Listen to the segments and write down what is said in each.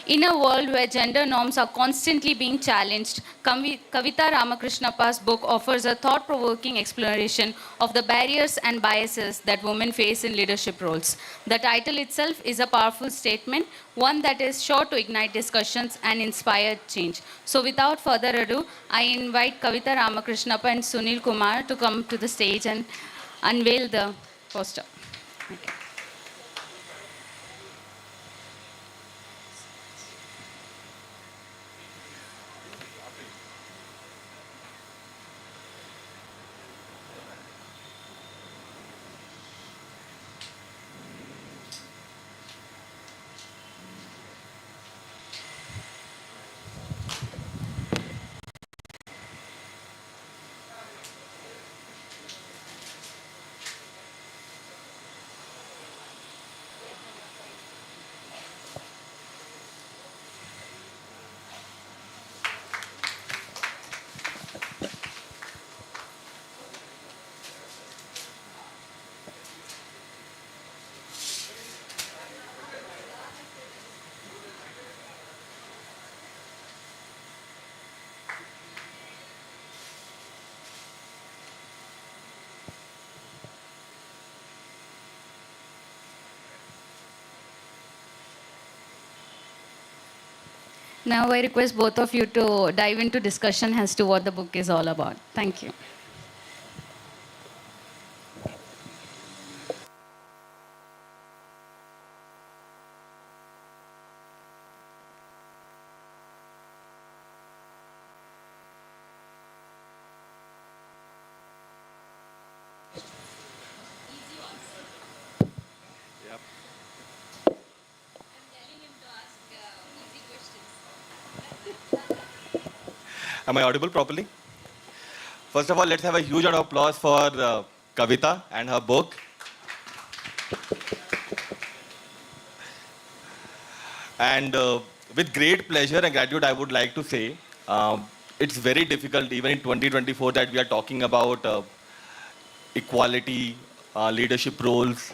In a world where gender norms are constantly being challenged, Kavita Ramakrishnappa's book offers a thought-provoking exploration of the barriers and biases that women face in leadership roles. The title itself is a powerful statement, one that is sure to ignite discussions and inspire change. So without further ado, I invite Kavita Ramakrishnappa and Sunil Kumar to come to the stage and unveil the poster. Okay. Now I request both of you to dive into discussion as to what the book is all about. Thank you. Yep. Am I audible properly? First of all, let's have a huge round of applause for Kavita and her book. And with great pleasure and gratitude, I would like to say it's very difficult, even in 2024, that we are talking about equality, leadership roles,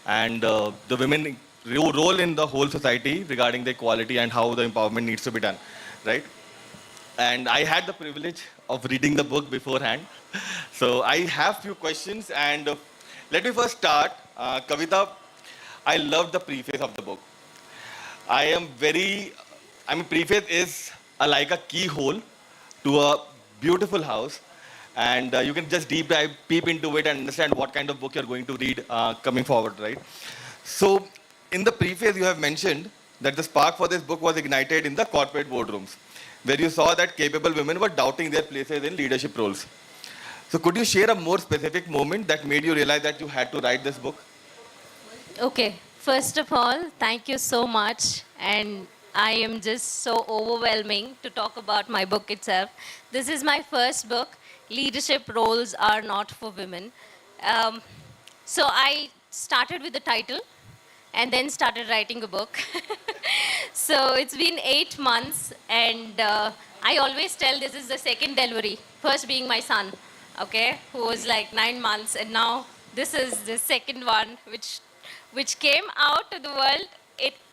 and the women role in the whole society regarding the equality and how the empowerment needs to be done, right? And I had the privilege of reading the book beforehand. So I have few questions, and let me first start. Kavita, I loved the preface of the book. I am very, I mean, preface is like a keyhole to a beautiful house, and you can just deep dive, peep into it, and understand what kind of book you're going to read coming forward, right? So, in the preface, you have mentioned that the spark for this book was ignited in the corporate boardrooms, where you saw that capable women were doubting their places in leadership roles. So, could you share a more specific moment that made you realize that you had to write this book? Okay, first of all, thank you so much. And I am just so overwhelming to talk about my book itself. This is my first book, Leadership Roles Are Not for Women. Um, so I started with the title and then started writing a book. So it's been 8 months, and I always tell this is the second delivery, first being my son, okay, who was like 9 months, and now this is the second one, which came out to the world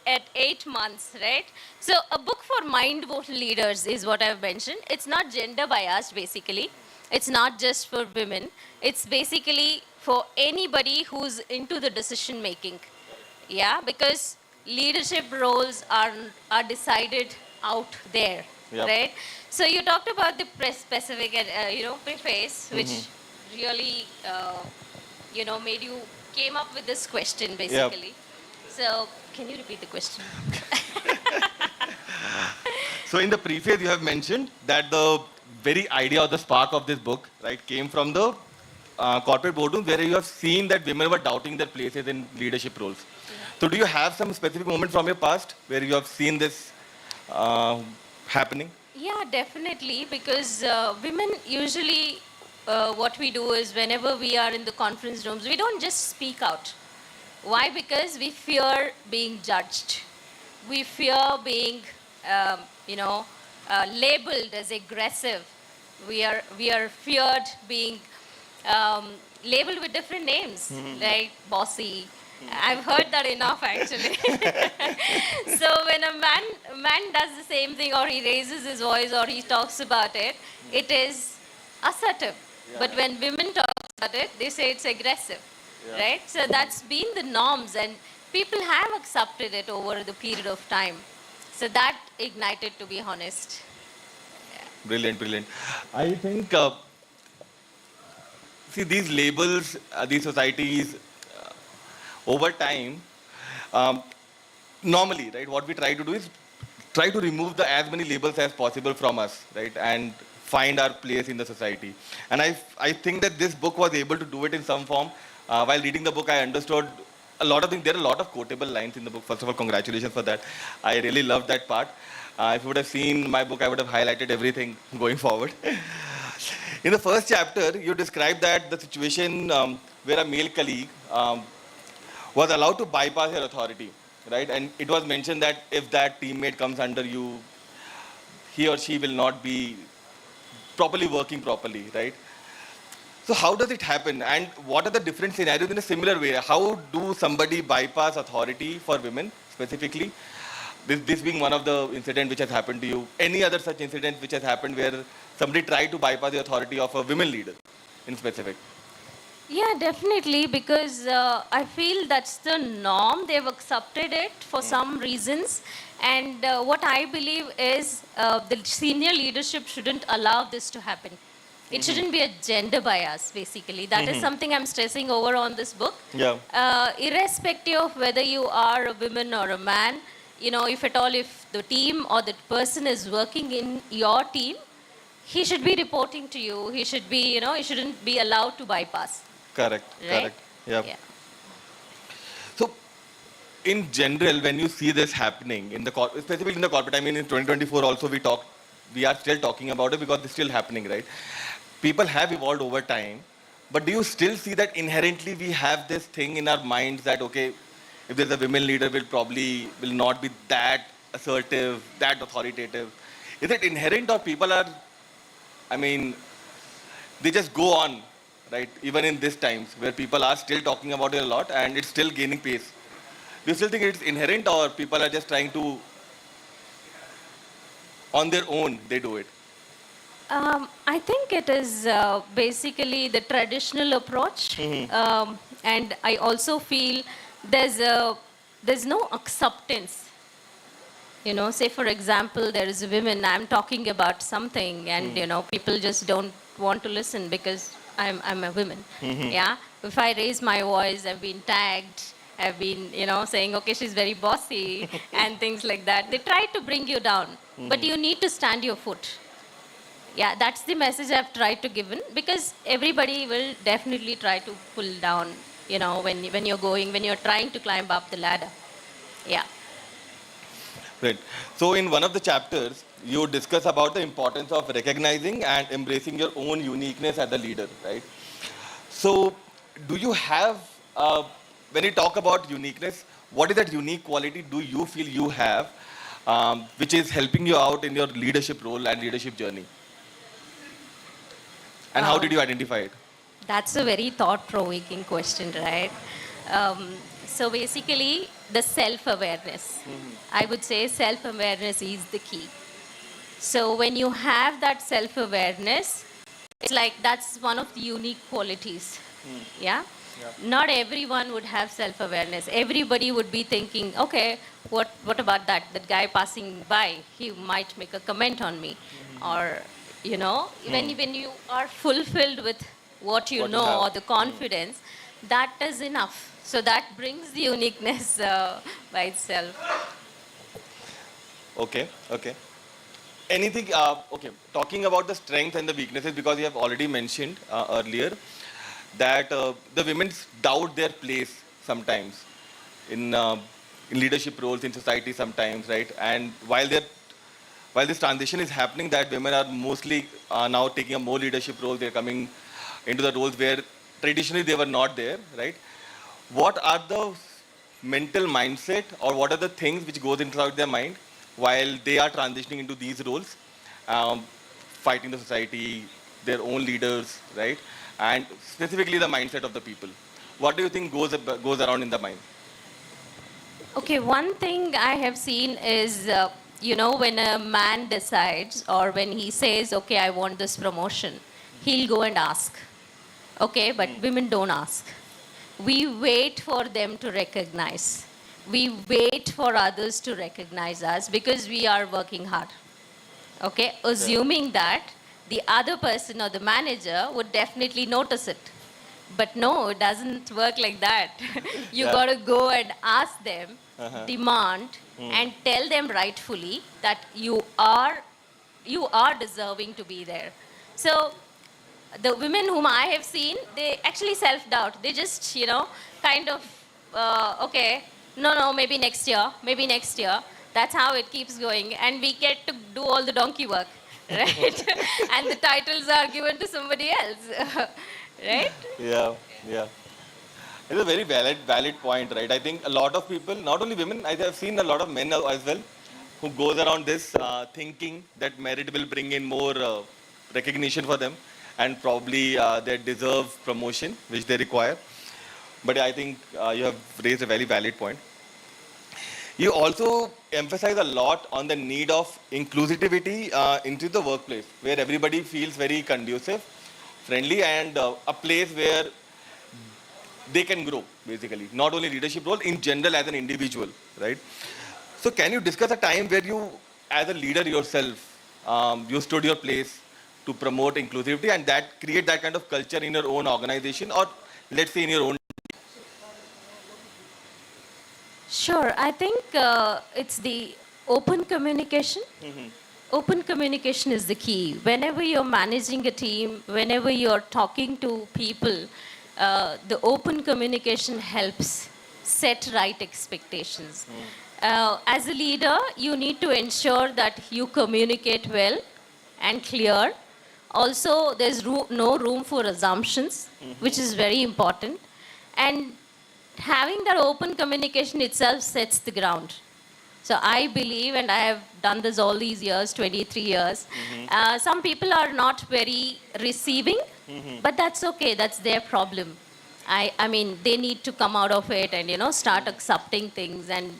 at 8 months, right? So a book for mind-vote leaders is what I've mentioned. It's not gender biased, basically. It's not just for women. It's basically for anybody who's into the decision making. Yeah, because leadership roles are decided out there, Yep. right? So you talked about the specific, preface, which really, made you came up with this question, Yep. basically. So can you repeat the question? So in the preface, you have mentioned that the very idea or the spark of this book, right, came from the corporate boardroom where you have seen that women were doubting their places in leadership roles. So do you have some specific moment from your past where you have seen this happening? Yeah, definitely, because women usually, what we do is whenever we are in the conference rooms, we don't just speak out. Why? Because we fear being judged. We fear being, um, you know, labeled as aggressive. We are feared being um, labeled with different names, like bossy, I've heard that enough actually. So when a man does the same thing, or he raises his voice, or he talks about it, it is assertive. But when women talk about it, they say it's aggressive, right? So that's been the norms, and people have accepted it over the period of time. So that ignited, to be honest. Brilliant, brilliant. I think, see, these labels, these societies, over time, um, normally, right, what we try to do is try to remove the as many labels as possible from us, right, and find our place in the society. And I think that this book was able to do it in some form. While reading the book, I understood a lot of things. There are a lot of quotable lines in the book. First of all, congratulations for that. I really loved that part. If you would have seen my book, I would have highlighted everything going forward. In the first chapter, you describe that the situation where a male colleague was allowed to bypass your authority, right? And it was mentioned that if that teammate comes under you, he or she will not be properly working properly, right? So how does it happen? And what are the different scenarios in a similar way? How do somebody bypass authority for women specifically? This being one of the incidents which has happened to you. Any other such incident which has happened where somebody tried to bypass the authority of a women leader in specific? Yeah, definitely, because I feel that's the norm. They've accepted it for some reasons. And what I believe is the senior leadership shouldn't allow this to happen. It shouldn't be a gender bias, basically. That is something I'm stressing over on this book. Yeah. Irrespective of whether you are a woman or a man, if at all, if the team or the person is working in your team, he should be reporting to you. He should be, he shouldn't be allowed to bypass. Correct. Right? Correct. Yeah. Yeah. So, in general, when you see this happening in the specifically in the corporate, I mean, in 2024 also we are still talking about it because it's still happening, right? People have evolved over time, but do you still see that inherently we have this thing in our minds that okay, if there's a women leader, will not be that assertive, that authoritative? Is it inherent, or people are, I mean, they just go on, right? Even in these times where people are still talking about it a lot and it's still gaining pace. Do you still think it's inherent, or people are just trying to, on their own, they do it? I think it is basically the traditional approach, and I also feel there's no acceptance. Say for example, there is a woman. I'm talking about something, and people just don't want to listen because I'm a woman. Yeah. If I raise my voice, I've been tagged. I've been saying okay, she's very bossy and things like that. They try to bring you down, but you need to stand your foot. Yeah, that's the message I've tried to give in, because everybody will definitely try to pull down, when you're trying to climb up the ladder. Yeah. Right. So in one of the chapters, you discuss about the importance of recognizing and embracing your own uniqueness as a leader, right? So do you have, when you talk about uniqueness, what is that unique quality do you feel you have, which is helping you out in your leadership role and leadership journey? And how did you identify it? That's a very thought-provoking question, right? So basically, the self-awareness. I would say self-awareness is the key. So when you have that self-awareness, it's like that's one of the unique qualities. Yeah? Not everyone would have self-awareness. Everybody would be thinking, okay, what about that guy passing by? He might make a comment on me. Or, when you are fulfilled with what you What you know, have. or the confidence, that is enough. So that brings the uniqueness by itself. Okay, okay. Anything, okay, talking about the strengths and the weaknesses, because you have already mentioned earlier that the women doubt their place sometimes in leadership roles in society sometimes, right? And while this transition is happening, that women are mostly now taking a more leadership role. They're coming into the roles where traditionally they were not there, right? What are the mental mindset, or what are the things which goes inside their mind while they are transitioning into these roles, um, fighting the society, their own leaders, right? And specifically the mindset of the people. What do you think goes around in the mind? Okay, one thing I have seen is, when a man decides or when he says, okay, I want this promotion, he'll go and ask. Okay, but women don't ask. We wait for them to recognize. We wait for others to recognize us because we are working hard. Okay, assuming that the other person or the manager would definitely notice it. But no, it doesn't work like that. You Yeah. gotta go and ask them, Uh-huh. demand, and tell them rightfully that you are deserving to be there. So the women whom I have seen, they actually self-doubt. They just, kind of, okay, no, maybe next year. That's how it keeps going. And we get to do all the donkey work, right? And the titles are given to somebody else, right? Yeah, yeah. It's a very valid point, right? I think a lot of people, not only women, I have seen a lot of men as well, who goes around this thinking that merit will bring in more recognition for them, and probably they deserve promotion, which they require. But I think you have raised a very valid point. You also emphasize a lot on the need of inclusivity into the workplace, where everybody feels very conducive, friendly, and a place where they can grow, basically. Not only leadership role, in general as an individual, right? So can you discuss a time where you, as a leader yourself, you stood your place to promote inclusivity and that create that kind of culture in your own organization, or let's say in your own. Sure. I think it's the open communication. Open communication is the key. Whenever you're managing a team, whenever you're talking to people, the open communication helps set right expectations. As a leader, you need to ensure that you communicate well and clear. Also, there's no room for assumptions, which is very important. And having that open communication itself sets the ground. So I believe, and I have done this all these years, 23 years, some people are not very receiving, but that's okay, that's their problem. I mean, they need to come out of it and, start accepting things. And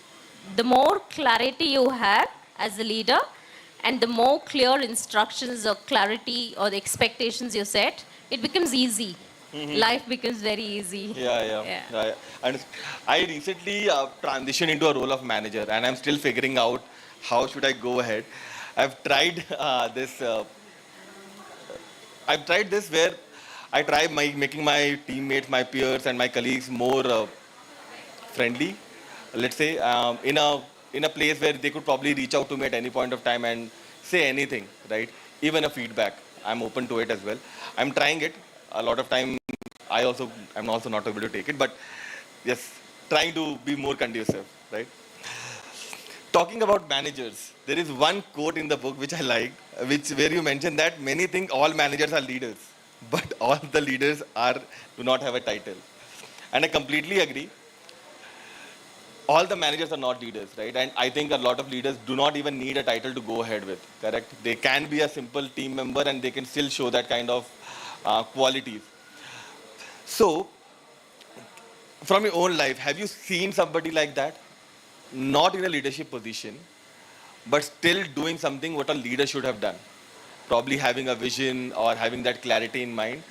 the more clarity you have as a leader, and the more clear instructions or clarity or the expectations you set, it becomes easy. Life becomes very easy. Yeah. And I recently transitioned into a role of manager, and I'm still figuring out how should I go ahead. I've tried this. I've tried this where I try making my teammates, my peers, and my colleagues more friendly. Let's say in a place where they could probably reach out to me at any point of time and say anything, right? Even a feedback. I'm open to it as well. I'm trying it. A lot of time I'm also not able to take it, but yes, trying to be more conducive, right? Talking about managers, there is one quote in the book which I liked, which where you mentioned that many think all managers are leaders, but all the leaders do not have a title. And I completely agree. All the managers are not leaders, right? And I think a lot of leaders do not even need a title to go ahead with, correct? They can be a simple team member and they can still show that kind of qualities. So, from your own life, have you seen somebody like that? Not in a leadership position, but still doing something what a leader should have done. Probably having a vision or having that clarity in mind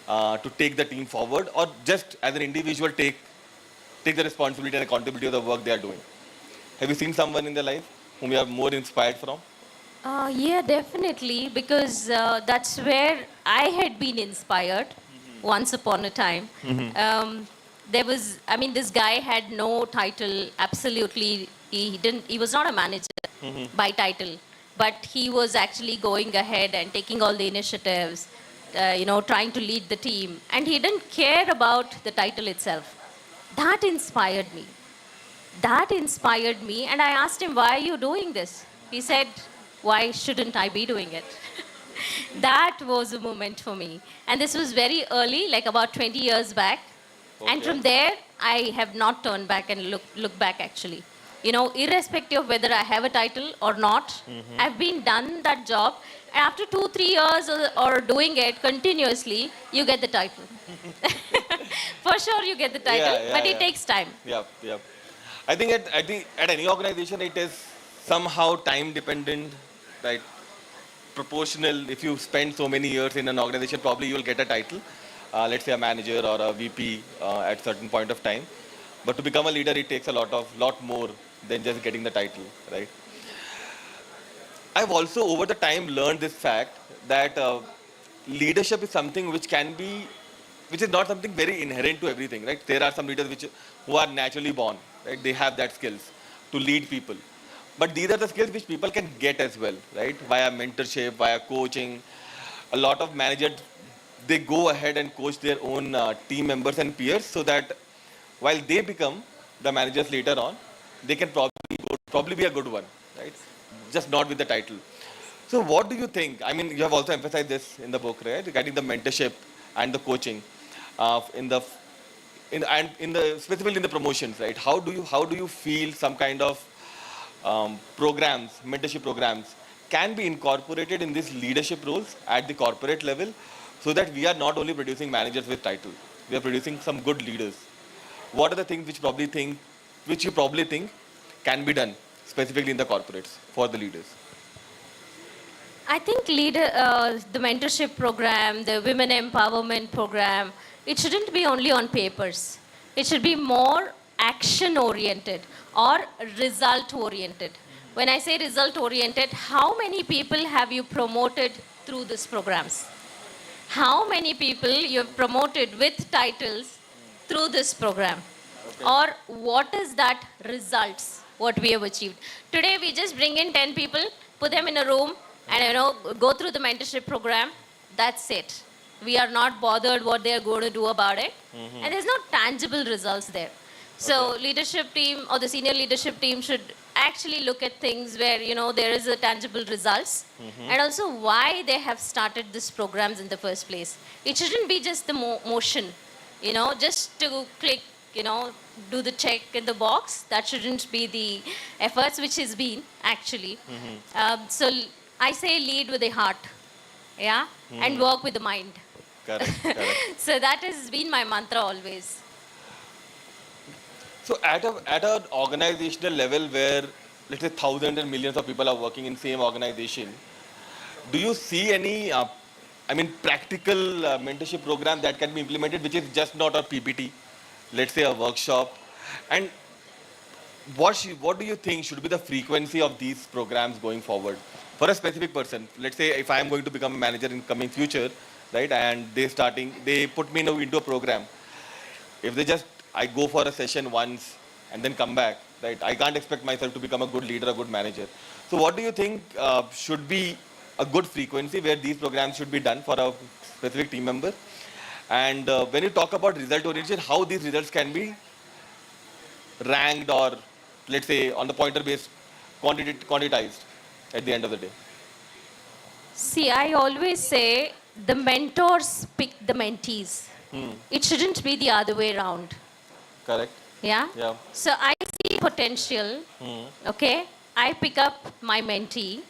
to take the team forward, or just as an individual take the responsibility and accountability of the work they are doing. Have you seen someone in their life whom you are more inspired from? Yeah, definitely, because that's where I had been inspired once upon a time. This guy had no title, absolutely. He was not a manager by title, but he was actually going ahead and taking all the initiatives, trying to lead the team. And he didn't care about the title itself. That inspired me. And I asked him, why are you doing this? He said, why shouldn't I be doing it? That was a moment for me. And this was very early, like about 20 years back. And Okay. from there, I have not turned back and look back actually. Irrespective of whether I have a title or not, I've been done that job. And after 2, 3 years or doing it continuously, you get the title. For sure you get the title, Yeah, yeah, but it yeah. takes time. Yep, yep. I think at any organization it is somehow time dependent, right? Proportional. If you spend so many years in an organization, probably you will get a title, let's say a manager or a VP at certain point of time. But to become a leader, it takes a lot more than just getting the title, right? I've also over the time learned this fact that leadership is something which is not something very inherent to everything, right? There are some leaders who are naturally born, right? They have that skills to lead people. But these are the skills which people can get as well, right? Via mentorship, via coaching. A lot of managers, they go ahead and coach their own team members and peers so that while they become the managers later on, they can probably be a good one, right? Just not with the title. So what do you think? I mean, you have also emphasized this in the book, right? Regarding the mentorship and the coaching, in the specifically in the promotions, right? How do you feel some kind of programs, mentorship programs, can be incorporated in these leadership roles at the corporate level, so that we are not only producing managers with title, we are producing some good leaders. What are the things which you probably think can be done specifically in the corporates for the leaders? I think the mentorship program, the women empowerment program, it shouldn't be only on papers. It should be more action oriented or result oriented. When I say result oriented, how many people have you promoted through these programs? How many people you have promoted with titles through this program? Or what is that results, what we have achieved? Today we just bring in 10 people, put them in a room and go through the mentorship program. That's it. We are not bothered what they are going to do about it. And there's no tangible results there. So leadership team or the senior leadership team should actually look at things where there is a tangible results, and also why they have started these programs in the first place. It shouldn't be just the motion, just to click, do the check in the box. That shouldn't be the efforts which has been actually. So I say lead with the heart, yeah, and work with the mind. Correct, correct. So that has been my mantra always. So at an organizational level where, let's say, thousands and millions of people are working in same organization, do you see any, practical mentorship program that can be implemented, which is just not a PPT, let's say a workshop? And what do you think should be the frequency of these programs going forward for a specific person? Let's say if I am going to become a manager in coming future, right? And they put me into a program. If I go for a session once and then come back, right? I can't expect myself to become a good leader, a good manager. So what do you think should be a good frequency where these programs should be done for a specific team member? And when you talk about result orientation, how these results can be ranked, or let's say on the pointer based, quantitized at the end of the day? See, I always say the mentors pick the mentees. It shouldn't be the other way around. Correct. Yeah? Yeah. So I see potential, okay? I pick up my mentee,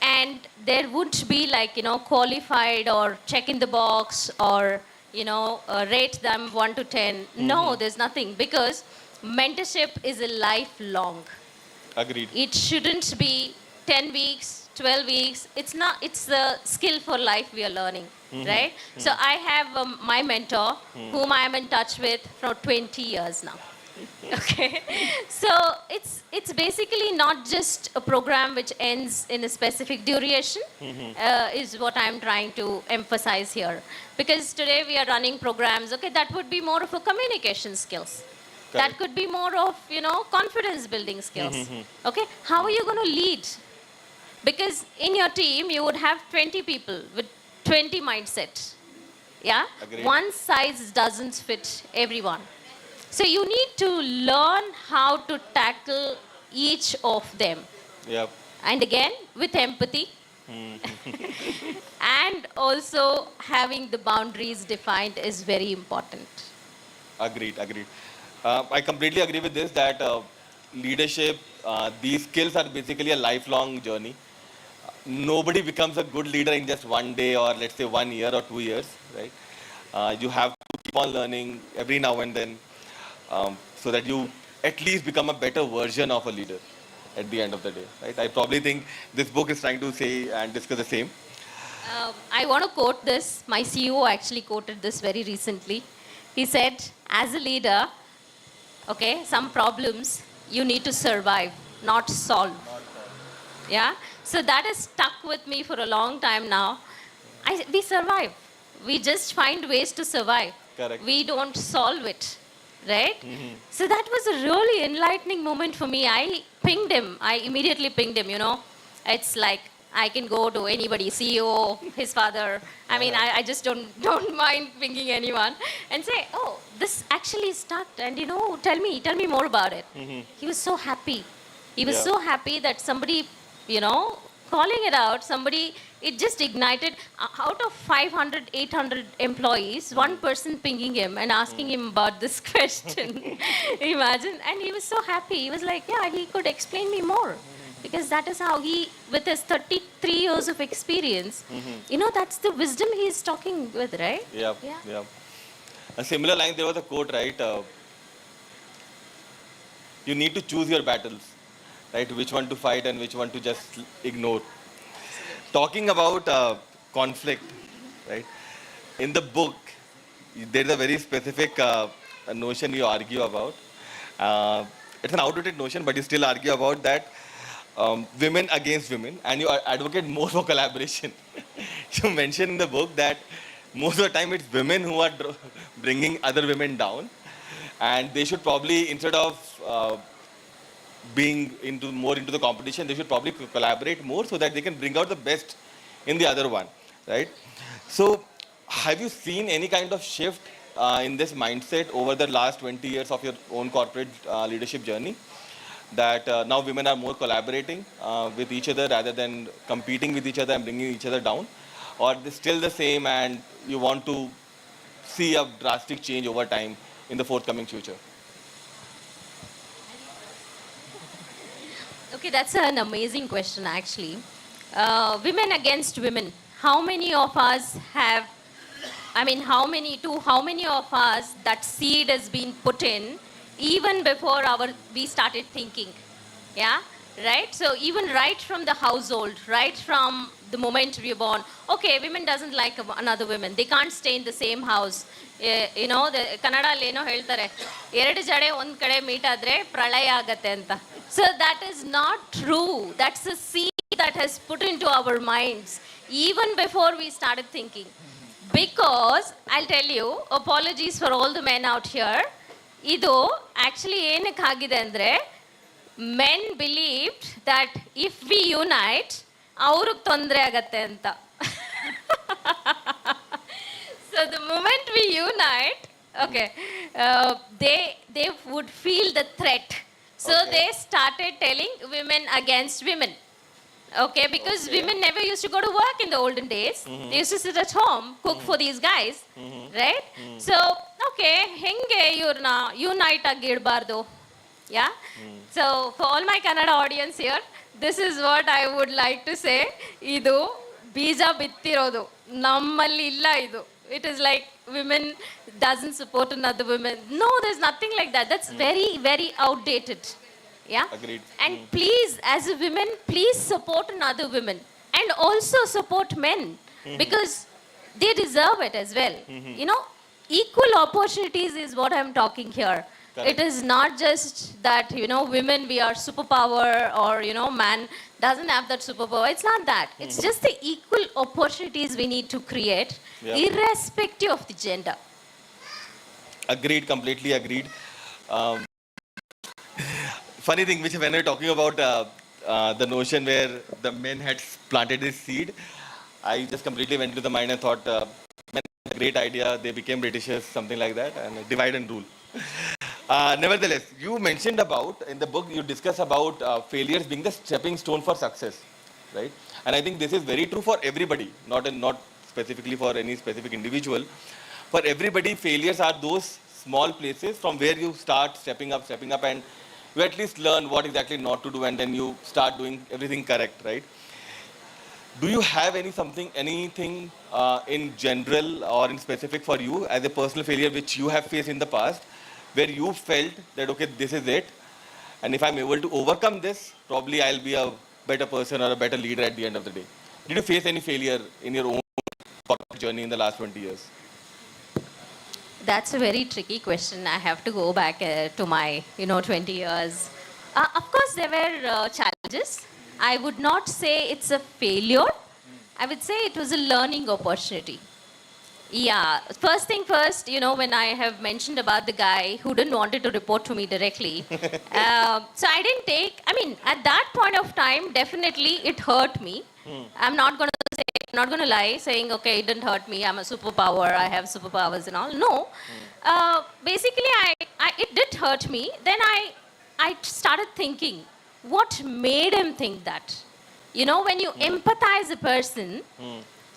and there won't be qualified or check in the box or, rate them 1 to 10. No, there's nothing, because mentorship is a lifelong. Agreed. It shouldn't be 10 weeks, 12 weeks. It's not, it's the skill for life we are learning, right? So I have my mentor whom I am in touch with for 20 years now. Okay. So it's basically not just a program which ends in a specific duration, is what I'm trying to emphasize here. Because today we are running programs, okay, that would be more of a communication skills. That could be more of, confidence building skills. Okay, how are you going to lead? Because in your team, you would have 20 people with 20 mindsets. Yeah? Agreed. One size doesn't fit everyone. So you need to learn how to tackle each of them. Yep. And again, with empathy. And also having the boundaries defined is very important. Agreed, agreed. I completely agree with this, that leadership, these skills are basically a lifelong journey. Nobody becomes a good leader in just one day, or let's say 1 year or 2 years, right? You have to keep on learning every now and then, so that you at least become a better version of a leader at the end of the day, right? I probably think this book is trying to say and discuss the same. I want to quote this. My CEO actually quoted this very recently. He said, as a leader, okay, some problems you need to survive, not solve. Yeah? So that has stuck with me for a long time now. We survive. We just find ways to survive. Correct. We don't solve it. Right? So that was a really enlightening moment for me. I pinged him. I immediately pinged him, you know. It's like I can go to anybody, CEO, his father. I mean, I just don't mind pinging anyone and say, oh, this actually stuck. And, you know, tell me more about it. He was so happy. He was Yeah. so happy that somebody, you know, calling it out, somebody, it just ignited. Out of 500, 800 employees, one person pinging him and asking him about this question. Imagine. And he was so happy. He was like, yeah, he could explain me more. Because that is how he, with his 33 years of experience, you know, that's the wisdom he's talking with, right? Yeah, Yeah. yeah. A similar line, there was a quote, right? You need to choose your battles, right? Which one to fight and which one to just ignore. Talking about conflict, right? In the book, there's a very specific notion you argue about. It's an outdated notion, but you still argue about that, women against women, and you advocate more for collaboration. You mention in the book that most of the time it's women who are bringing other women down, and they should probably, instead of being into the competition, they should probably collaborate more so that they can bring out the best in the other one, right? So, have you seen any kind of shift in this mindset over the last 20 years of your own corporate leadership journey? That now women are more collaborating with each other rather than competing with each other and bringing each other down? Or they're still the same and you want to see a drastic change over time in the forthcoming future? Okay, that's an amazing question, actually. Women against women. How many of us have, I mean, how many of us that seed has been put in even before we started thinking? Yeah? Right? So even right from the household, right from the moment we are born, okay, women doesn't like another woman. They can't stay in the same house. You know, the ಕನ್ನಡಲ್ಲಿ ಏನೋ ಹೇಳ್ತಾರೆ ಎರಡು ಜಡೆ ಒಂದ್ ಕಡೆ meet ಆದ್ರೆ ಪ್ರಳಯ ಆಗತ್ತೆ ಅಂತ. So that is not true. That's a seed that has put into our minds even before we started thinking. Because I'll tell you, apologies for all the men out here. ಇದು actually ಏನಕ್ಕೆ ಆಗಿದೆ ಅಂದ್ರೆ men believed that if we unite, ಅವ್ರಿಗೆ ತೊಂದರೆ ಆಗತ್ತೆ ಅಂತ. So the moment we unite, okay, they would feel the threat. So Okay. they started telling women against women. Okay, because Okay. women never used to go to work in the olden days. They used to sit at home, cook for these guys, right? So, okay, henge iವ್ರನ್ನ unite ಆಗಿ ಇಡಬಾರ್ದು. Yeah? So, for all my Kannada audience here, this is what I would like to say. ಇದು ಬೀಜ ಬಿತ್ತಿರೋದು ನಮ್ಮಲ್ಲಿ ಇಲ್ಲ ಇದು. It is like women doesn't support another woman. No, there's nothing like that. That's very, very outdated. Yeah? Agreed. And please, as a woman, please support another woman. And also support men. Because they deserve it as well. You know, equal opportunities is what I'm talking here. Correct. It is not just that, you know, women, we are superpower, or, you know, man doesn't have that superpower. It's not that. It's just the equal opportunities we need to create, Yeah. irrespective of the gender. Agreed, completely agreed. Funny thing, which when we're talking about the notion where the men had planted this seed, I just completely went into the mind and thought, men, great idea. They became Britishers, something like that, and divide and rule. Nevertheless, you mentioned about in the book you discuss about failures being the stepping stone for success, right? And I think this is very true for everybody, not specifically for any specific individual. For everybody, failures are those small places from where you start stepping up, and you at least learn what exactly not to do, and then you start doing everything correct, right? Do you have anything in general or in specific for you as a personal failure which you have faced in the past, where you felt that okay, this is it, and if I'm able to overcome this, probably I'll be a better person or a better leader at the end of the day. Did you face any failure in your own corporate journey in the last 20 years? That's a very tricky question. I have to go back to my, 20 years. Of course, there were challenges. I would not say it's a failure. I would say it was a learning opportunity. Yeah, first thing first, when I have mentioned about the guy who didn't wanted to report to me directly, so I didn't take, at that point of time, definitely it hurt me. I'm not going to say, I'm not going to lie, saying, okay, it didn't hurt me, I'm a superpower, I have superpowers and all. No. Basically, it did hurt me. Then I started thinking, what made him think that? When you empathize a person,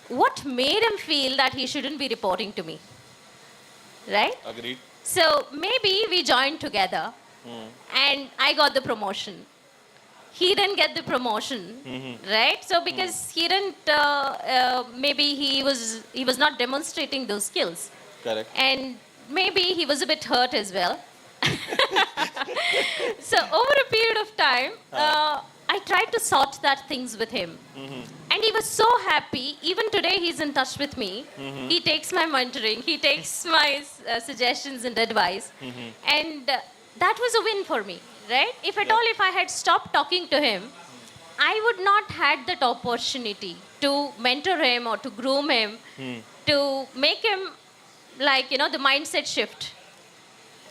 what made him feel that he shouldn't be reporting to me? Right? Agreed. So maybe we joined together and I got the promotion. He didn't get the promotion, right? So because he didn't, maybe he was not demonstrating those skills. Correct. And maybe he was a bit hurt as well. So over a period of time, I tried to sort that things with him. And he was so happy. Even today, he's in touch with me. He takes my mentoring. He takes my suggestions and advice. And that was a win for me, right? If at all, if I had stopped talking to him, I would not had that opportunity to mentor him or to groom him, to make him like, the mindset shift.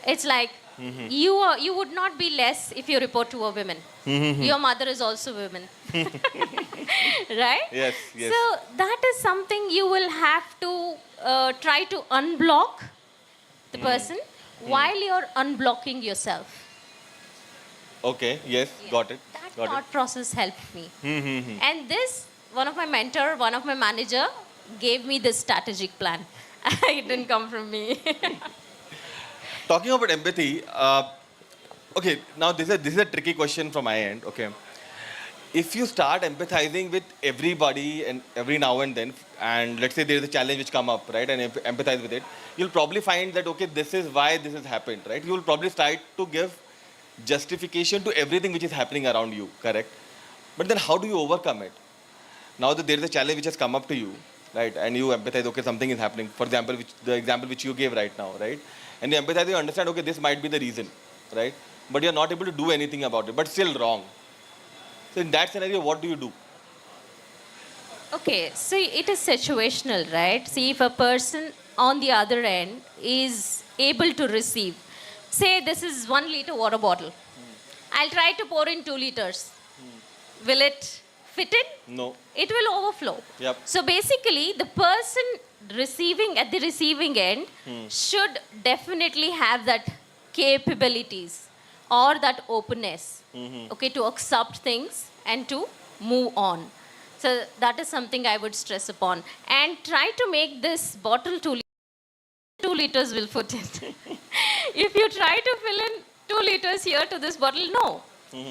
It's like, you would not be less if you report to a woman. Your mother is also a woman. Right? Yes, yes. So that is something you will have to try to unblock the person while you're unblocking yourself. Okay, yes, got it. That Got thought process helped me. And this, one of my mentor, one of my manager gave me this strategic plan. It didn't come from me. Talking about empathy, okay, now this is a tricky question from my end, okay. If you start empathizing with everybody and every now and then, and let's say there's a challenge which come up, right, and empathize with it, you'll probably find that, okay, this is why this has happened, right? You'll probably start to give justification to everything which is happening around you, correct? But then how do you overcome it? Now that there's a challenge which has come up to you, right, and you empathize, okay, something is happening, for example, the example which you gave right now, right? And you empathize, you understand, okay, this might be the reason, right? But you're not able to do anything about it, but still wrong. So in that scenario, what do you do? Okay, so it is situational, right? See, if a person on the other end is able to receive, say this is 1 liter water bottle. I'll try to pour in 2 liters. Will it fit in? No. It will overflow. Yep. So basically, the person receiving at the receiving end should definitely have that capabilities or that openness, okay, to accept things and to move on. So that is something I would stress upon. And try to make this bottle 2 liters will fit in. If you try to fill in 2 liters here to this bottle, no.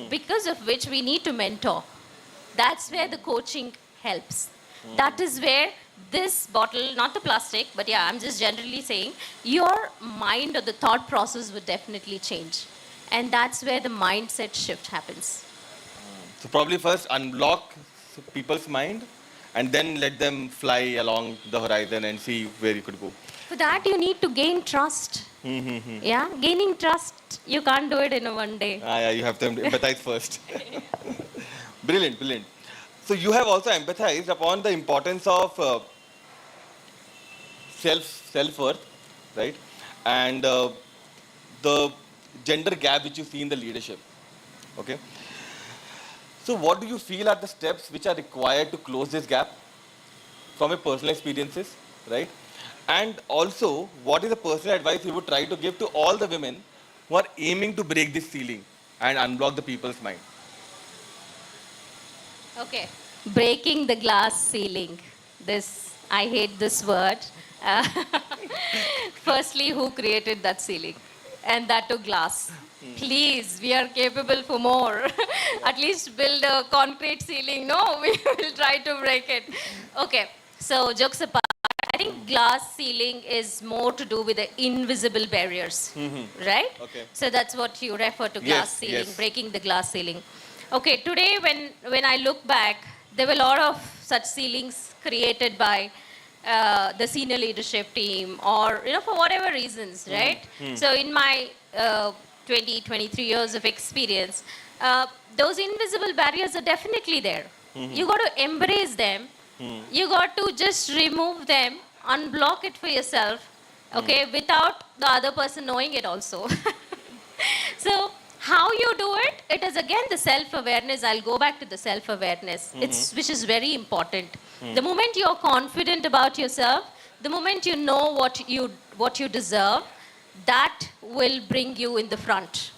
Because of which we need to mentor. That's where the coaching helps. That is where this bottle, not the plastic, but yeah, I'm just generally saying, your mind or the thought process would definitely change. And that's where the mindset shift happens. So probably first unblock people's mind and then let them fly along the horizon and see where you could go. For that, you need to gain trust. Yeah, gaining trust, you can't do it in a one day. Yeah, you have to empathize first. Brilliant, brilliant. So you have also empathized upon the importance of self-worth, right? And the gender gap which you see in the leadership, okay? So what do you feel are the steps which are required to close this gap from your personal experiences, right? And also, what is the personal advice you would try to give to all the women who are aiming to break this ceiling and unblock the people's mind? Okay. Breaking the glass ceiling. I hate this word. Firstly, who created that ceiling? And that to glass. Please, we are capable for more. At least build a concrete ceiling. No, we will try to break it. Okay, so jokes apart, I think glass ceiling is more to do with the invisible barriers, right? Okay. So that's what you refer to glass Yes, ceiling, yes. breaking the glass ceiling. Okay, today when I look back, there were a lot of such ceilings created by the senior leadership team or, for whatever reasons, right? So in my 23 years of experience, those invisible barriers are definitely there. You got to embrace them. You got to just remove them, unblock it for yourself, okay, without the other person knowing it also. So how you do it, it is again the self-awareness. I'll go back to the self-awareness, which is very important. The moment you're confident about yourself, the moment you know what you deserve, that will bring you in the front.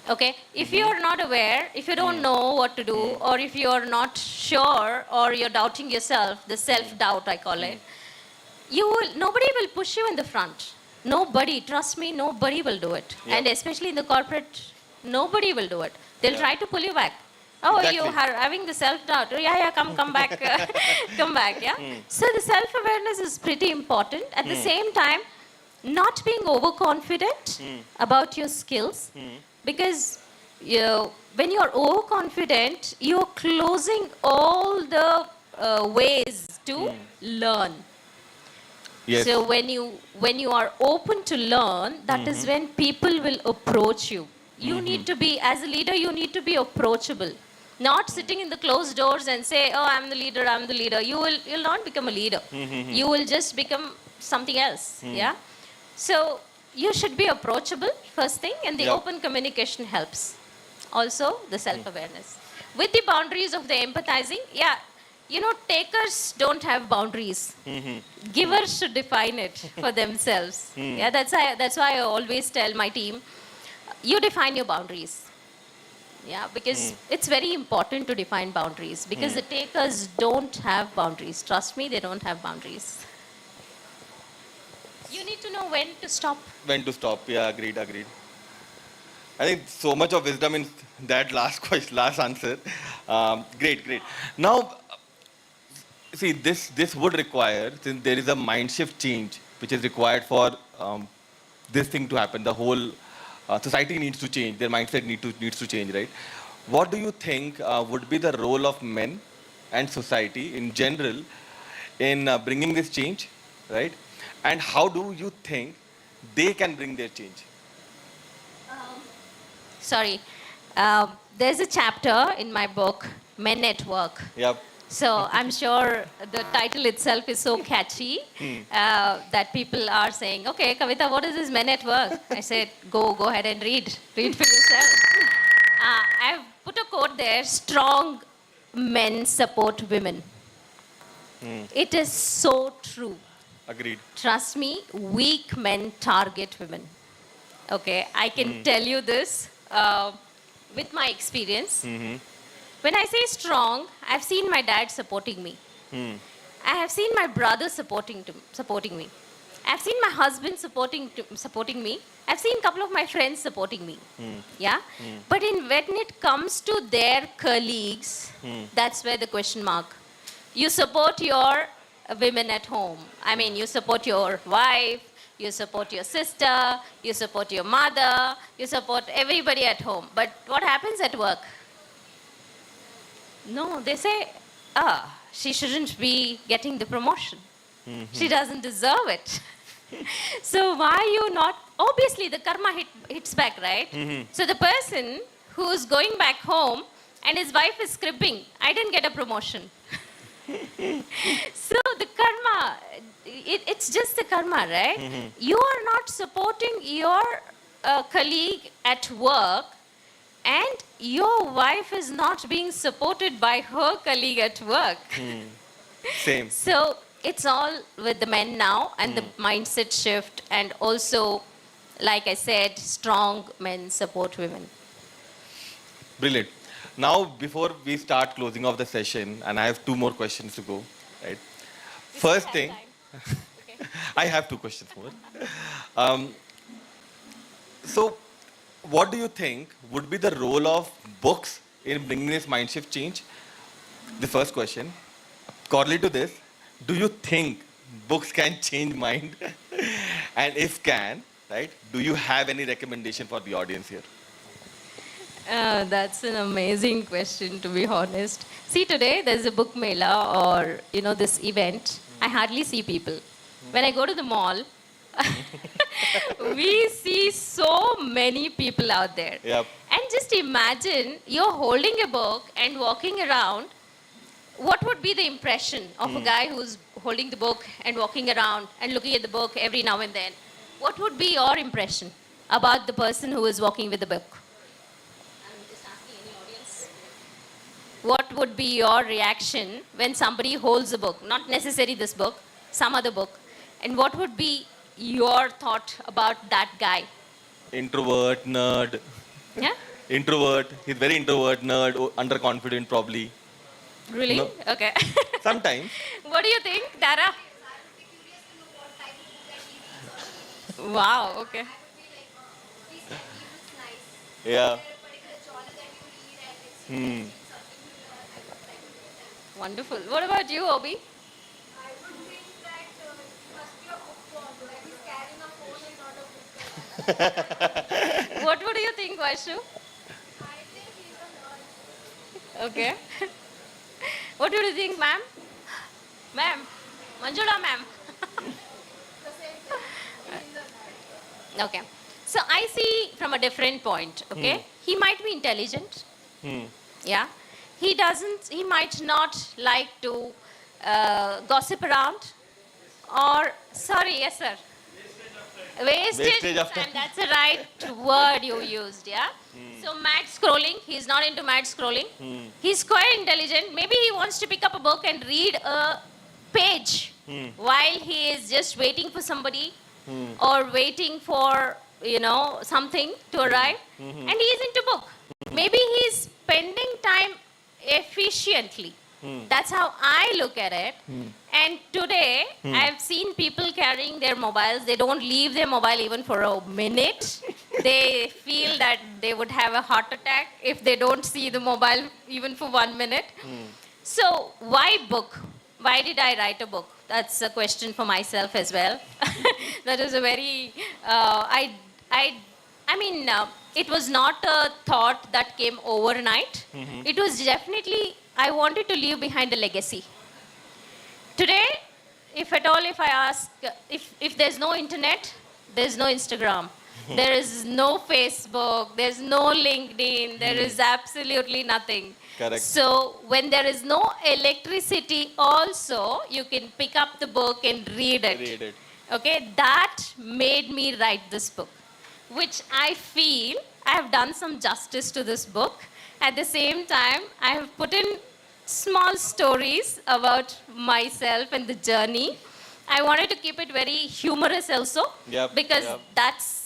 Okay, if you're not aware, if you don't know what to do, or if you're not sure, or you're doubting yourself, the self-doubt I call it, nobody will push you in the front. Nobody, trust me, nobody will do it. Yeah. And especially in the corporate, nobody will do it. They'll Yeah. try to pull you back. Oh, you Exactly. are having the self-doubt. Oh, yeah, come back, come back, yeah. So the self-awareness is pretty important. At the same time, not being overconfident about your skills, because when you're overconfident, you're closing all the ways to learn. Yes. So when you are open to learn, that is when people will approach you. You need to be, as a leader, you need to be approachable. Not sitting in the closed doors and say, oh, I'm the leader, I'm the leader. You'll not become a leader. You will just become something else. Yeah. So you should be approachable, first thing, and the Yeah. open communication helps. Also, the self-awareness. With the boundaries of the empathizing, yeah, takers don't have boundaries. Givers should define it for themselves. Yeah, that's why I always tell my team, you define your boundaries. Yeah, because it's very important to define boundaries, because the takers don't have boundaries. Trust me, they don't have boundaries. You need to know when to stop. When to stop? Yeah, agreed, agreed. I think so much of wisdom in that last question, last answer. Great, great. Now, see, this would require, since there is a mind shift change which is required for this thing to happen. The whole society needs to change. Their mindset needs to change, right? What do you think would be the role of men and society in general in bringing this change, right? And how do you think they can bring their change? Sorry. There's a chapter in my book, Men at Work. Yep. So I'm sure the title itself is so catchy that people are saying, okay, Kavita, what is this Men at Work? I said, go ahead and read for yourself. I've put a quote there, strong men support women. It is so true. Agreed. Trust me, weak men target women. Okay, I can tell you this with my experience. When I say strong, I've seen my dad supporting me. I have seen my brother supporting me. I've seen my husband supporting me. I've seen a couple of my friends supporting me. Yeah? But when it comes to their colleagues, that's where the question mark. You support your women at home. I mean, you support your wife, you support your sister, you support your mother, you support everybody at home. But what happens at work? No, they say, she shouldn't be getting the promotion. She doesn't deserve it. So why you not? Obviously, the karma hits back, right? So the person who's going back home and his wife is scribbling, I didn't get a promotion. So the karma, it's just the karma, right? You are not supporting your colleague at work, and your wife is not being supported by her colleague at work. Same. So it's all with the men now, and the mindset shift, and also, like I said, strong men support women. Brilliant. Now, before we start closing off the session, and I have two more questions to go, right? First thing, I have two questions more. So, what do you think would be the role of books in bringing this mind shift change? The first question. Correlate to this, do you think books can change mind? And if can, right, do you have any recommendation for the audience here? That's an amazing question, to be honest. See, today there's a book mela or, this event. I hardly see people. When I go to the mall, we see so many people out there. Yep. And just imagine you're holding a book and walking around. What would be the impression of a guy who's holding the book and walking around and looking at the book every now and then? What would be your impression about the person who is walking with the book? I'm just asking any audience. What would be your reaction when somebody holds a book? Not necessarily this book, some other book. And what would be your thought about that guy? Introvert, nerd. Yeah? Introvert. He's very introvert, nerd, underconfident probably. Really? No. Okay. Sometimes. What do you think, Dara? Wow, okay. Yeah. Wonderful. What about you, Obi? I would think that he must be a bookworm, that he's carrying a phone and not a book. What would you think, Vaishu? I think he's a nerd. Okay. What do you think, ma'am? Ma'am? Manjula, ma'am? The same thing. He's a nerd. Okay. So I see from a different point, okay? He might be intelligent. Yeah. He might not like to gossip around. Or, sorry, yes, sir. Wastage of time. And that's the right word you used, yeah? So mad scrolling, he's not into mad scrolling. He's quite intelligent. Maybe he wants to pick up a book and read a page while he is just waiting for somebody or waiting for, something to arrive. And he is into book. Maybe he's spending time efficiently. That's how I look at it. And today, I've seen people carrying their mobiles. They don't leave their mobile even for a minute. They feel that they would have a heart attack if they don't see the mobile even for 1 minute. So, why book? Why did I write a book? That's a question for myself as well. That is a very, it was not a thought that came overnight. It was definitely, I wanted to leave behind a legacy. Today, if at all, if I ask, if there's no internet, there's no Instagram. There is no Facebook, there's no LinkedIn, there is absolutely nothing. Correct. So when there is no electricity also, you can pick up the book and read it. Read it. Okay, that made me write this book, which I feel I have done some justice to this book. At the same time, I have put in small stories about myself and the journey. I wanted to keep it very humorous also, because that's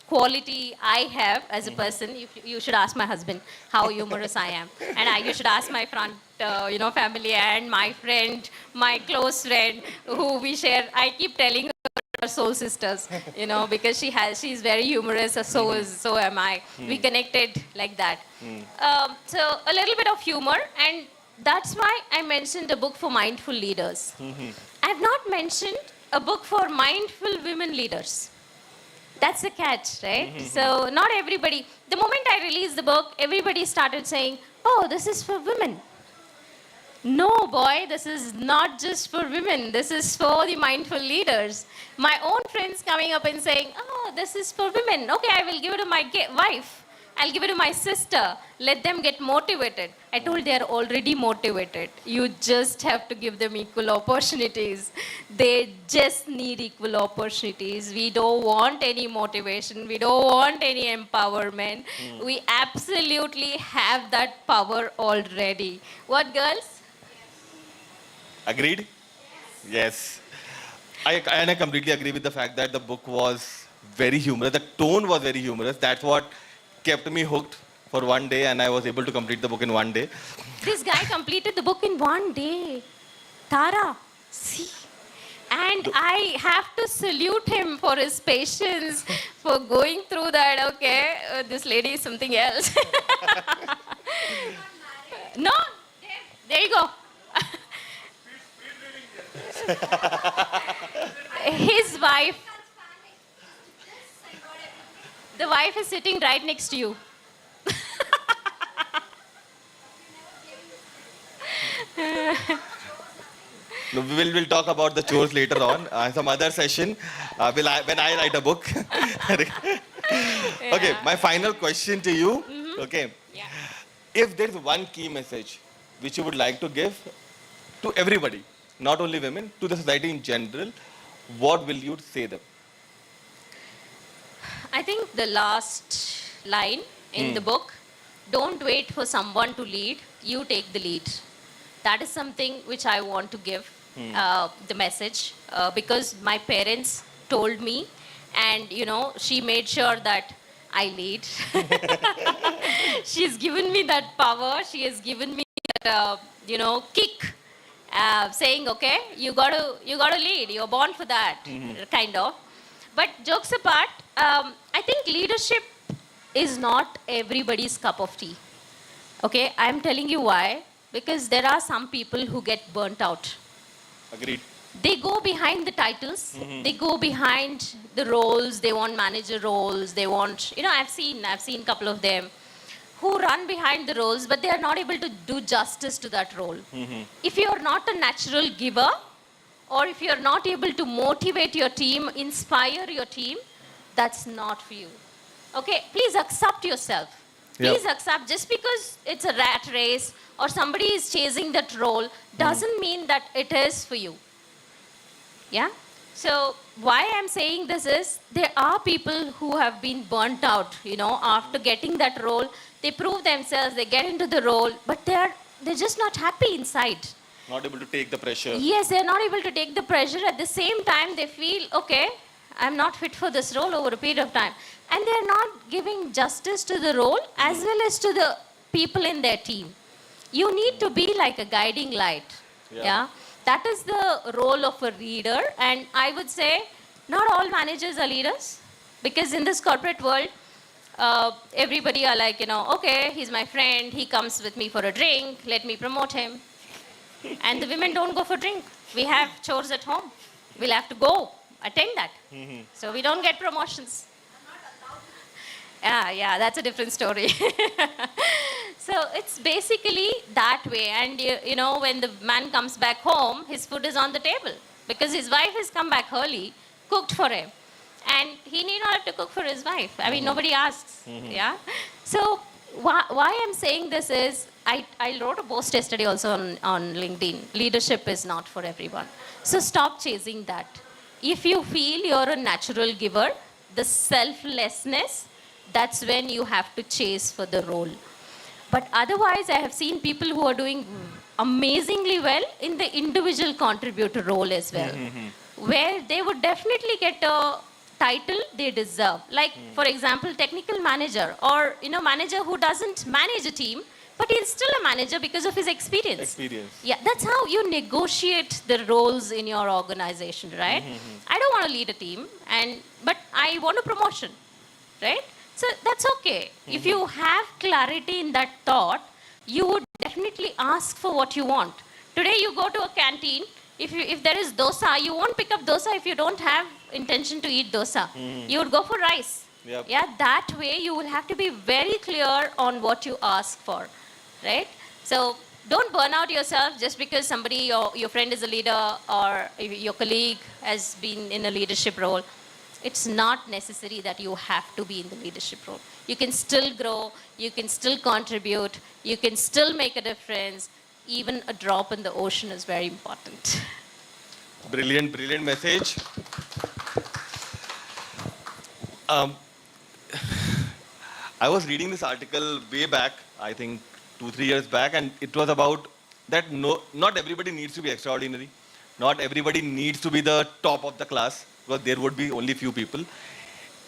quality I have as a person. You should ask my husband how humorous I am, and you should ask my front, family and my friend, my close friend, who we share. I keep telling her soul sisters, because she's very humorous. So am I. We connected like that. So a little bit of humor, and that's why I mentioned a book for mindful leaders. I have not mentioned a book for mindful women leaders. That's the catch, right? So not everybody, the moment I released the book, everybody started saying, oh, this is for women. No, boy, this is not just for women. This is for the mindful leaders. My own friends coming up and saying, oh, this is for women. Okay, I will give it to my wife. I'll give it to my sister. Let them get motivated. I told they are already motivated. You just have to give them equal opportunities. They just need equal opportunities. We don't want any motivation. We don't want any empowerment. We absolutely have that power already. What, girls? Agreed? Yes. I completely agree with the fact that the book was very humorous. The tone was very humorous. That's what kept me hooked for 1 day, and I was able to complete the book in 1 day. This guy completed the book in 1 day. Tara, see. And I have to salute him for his patience, for going through that. Okay, this lady is something else. No, there you go. His wife, the wife is sitting right next to you. No, we'll talk about the chores later on. Some other session. When I write a book. Okay, my final question to you. Okay. Yeah. If there's one key message which you would like to give to everybody, not only women, to the society in general, what will you say them? I think the last line in the book, don't wait for someone to lead, you take the lead. That is something which I want to give the message because my parents told me, and she made sure that I lead. She's given me that power. She has given me that kick, saying, okay, you gotta lead. You're born for that, kind of. But jokes apart, I think leadership is not everybody's cup of tea. Okay, I'm telling you why. Because there are some people who get burnt out. Agreed. They go behind the titles. They go behind the roles. They want manager roles. They want, I've seen a couple of them who run behind the roles, but they are not able to do justice to that role. If you are not a natural giver, or if you are not able to motivate your team, inspire your team, that's not for you. Okay, please accept yourself. Please accept, just because it's a rat race or somebody is chasing that role doesn't mean that it is for you. Yeah? So why I'm saying this is, there are people who have been burnt out, after getting that role. They prove themselves, they get into the role, but they're just not happy inside. Not able to take the pressure. Yes, they're not able to take the pressure. At the same time, they feel, okay, I'm not fit for this role over a period of time. And they're not giving justice to the role as well as to the people in their team. You need to be like a guiding light. Yeah. That is the role of a leader. And I would say not all managers are leaders, because in this corporate world, everybody are like, okay, he's my friend. He comes with me for a drink. Let me promote him. And the women don't go for drink. We have chores at home. We'll have to go attend that. So we don't get promotions. Yeah, that's a different story. So it's basically that way. And when the man comes back home, his food is on the table because his wife has come back early, cooked for him. And he need not have to cook for his wife. I mean, nobody asks. Yeah. So why I'm saying this is, I wrote a post yesterday also on LinkedIn. Leadership is not for everyone. So stop chasing that. If you feel you're a natural giver, the selflessness, that's when you have to chase for the role. But otherwise, I have seen people who are doing amazingly well in the individual contributor role as well, where they would definitely get a title they deserve. Like, for example, technical manager, or manager who doesn't manage a team, but he's still a manager because of his experience. Yeah, that's how you negotiate the roles in your organization, right? I don't want to lead a team, but I want a promotion, right? So that's okay. If you have clarity in that thought, you would definitely ask for what you want. Today you go to a canteen, if there is dosa, you won't pick up dosa if you don't have intention to eat dosa. You would go for rice. Yep. Yeah, that way you will have to be very clear on what you ask for, right? So don't burn out yourself just because somebody, your friend is a leader, or your colleague has been in a leadership role. It's not necessary that you have to be in the leadership role. You can still grow, you can still contribute, you can still make a difference. Even a drop in the ocean is very important. Brilliant, brilliant message. I was reading this article way back, I think 2-3 years back, and it was about that not everybody needs to be extraordinary. Not everybody needs to be the top of the class, because there would be only few people.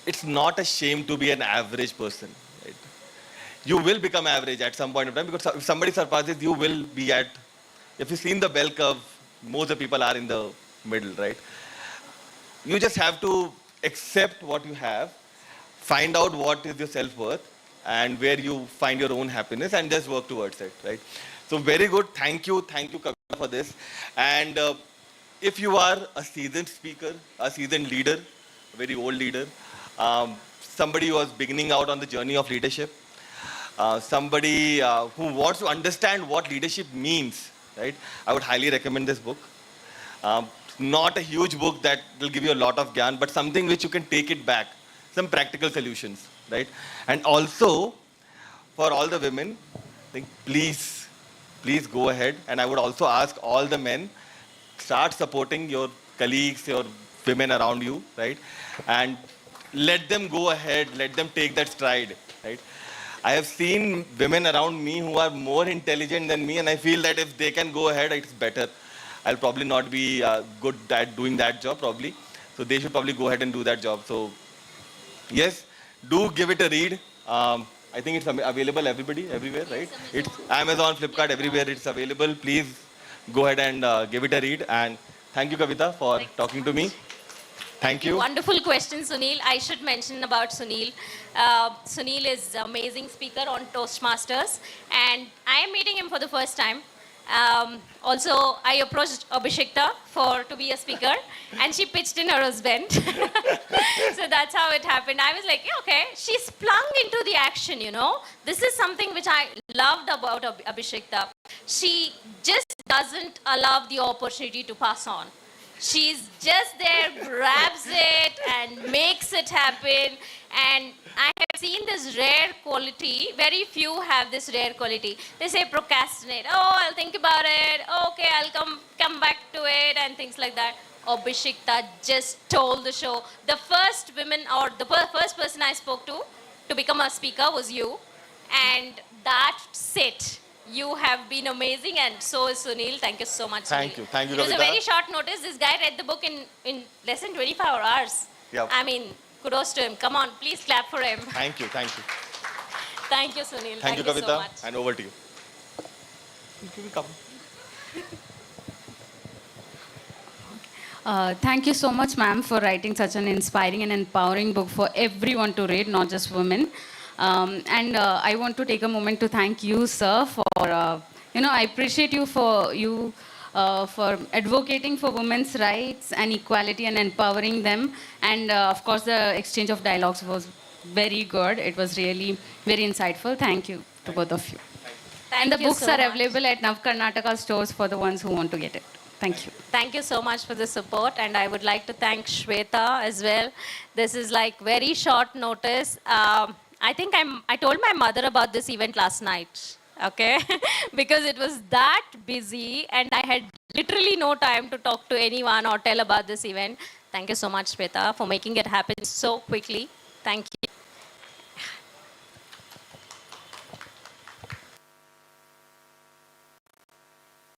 It's not a shame to be an average person. Right? You will become average at some point of time, because if somebody surpasses, you will be at, if you've seen the bell curve, most of the people are in the middle, right? you just have to accept what you have, find out what is your self-worth and where you find your own happiness and just work towards it, right? So very good. Thank you, Kavita, for this. And if you are a seasoned speaker, a seasoned leader, a very old leader, somebody who was beginning out on the journey of leadership, somebody who wants to understand what leadership means, right? I would highly recommend this book. Not a huge book that will give you a lot of gyan, but something which you can take it back, some practical solutions, right? And also, for all the women, I think please go ahead. And I would also ask all the men, start supporting your colleagues, your women around you, right? And let them go ahead, let them take that stride, right? I have seen women around me who are more intelligent than me, and I feel that if they can go ahead, it's better. I'll probably not be good at doing that job, probably. So they should probably go ahead and do that job. So yes, do give it a read. I think it's available everywhere, right? It's Amazon, Flipkart, everywhere it's available. Please go ahead and give it a read. And thank you, Kavita, for talking to me. Thank you. Wonderful question, Sunil. I should mention about Sunil. Sunil is an amazing speaker on Toastmasters, and I am meeting him for the first time. Also, I approached Abhishekta to be a speaker, and she pitched in her husband. So that's how it happened. I was like, yeah, okay, she's plunged into the action, you know. This is something which I loved about Abhishekta. She just doesn't allow the opportunity to pass on. She's just there, grabs it, and makes it happen. And I have seen this rare quality. Very few have this rare quality. They say procrastinate. Oh, I'll think about it. Okay, I'll come back to it, and things like that. Abhishekta just stole the show. The first woman or the first person I spoke to become a speaker was you, and that's it. You have been amazing, and so is Sunil. Thank you so much, Sunil. Thank you, It was a Kavita. very short notice. This guy read the book in less than 24 hours. Yep. I mean, kudos to him. Come on, please clap for him. Thank you. Thank you, Sunil. Thank you, so Kavita. much. And over to you. Come. Thank you so much, ma'am, for writing such an inspiring and empowering book for everyone to read, not just women. And I want to take a moment to thank you, sir, for I appreciate you for advocating for women's rights and equality and empowering them. And of course, the exchange of dialogues was very good. It was really very insightful. Thank you to both of you. And the Thank you books so are much. available at Nav Karnataka stores for the ones who want to get it. Thank you. Thank you so much for the support, and I would like to thank Shweta as well. This is like very short notice. I think I told my mother about this event last night, okay? Because it was that busy, and I had literally no time to talk to anyone or tell about this event. Thank you so much, Shweta, for making it happen so quickly. Thank you.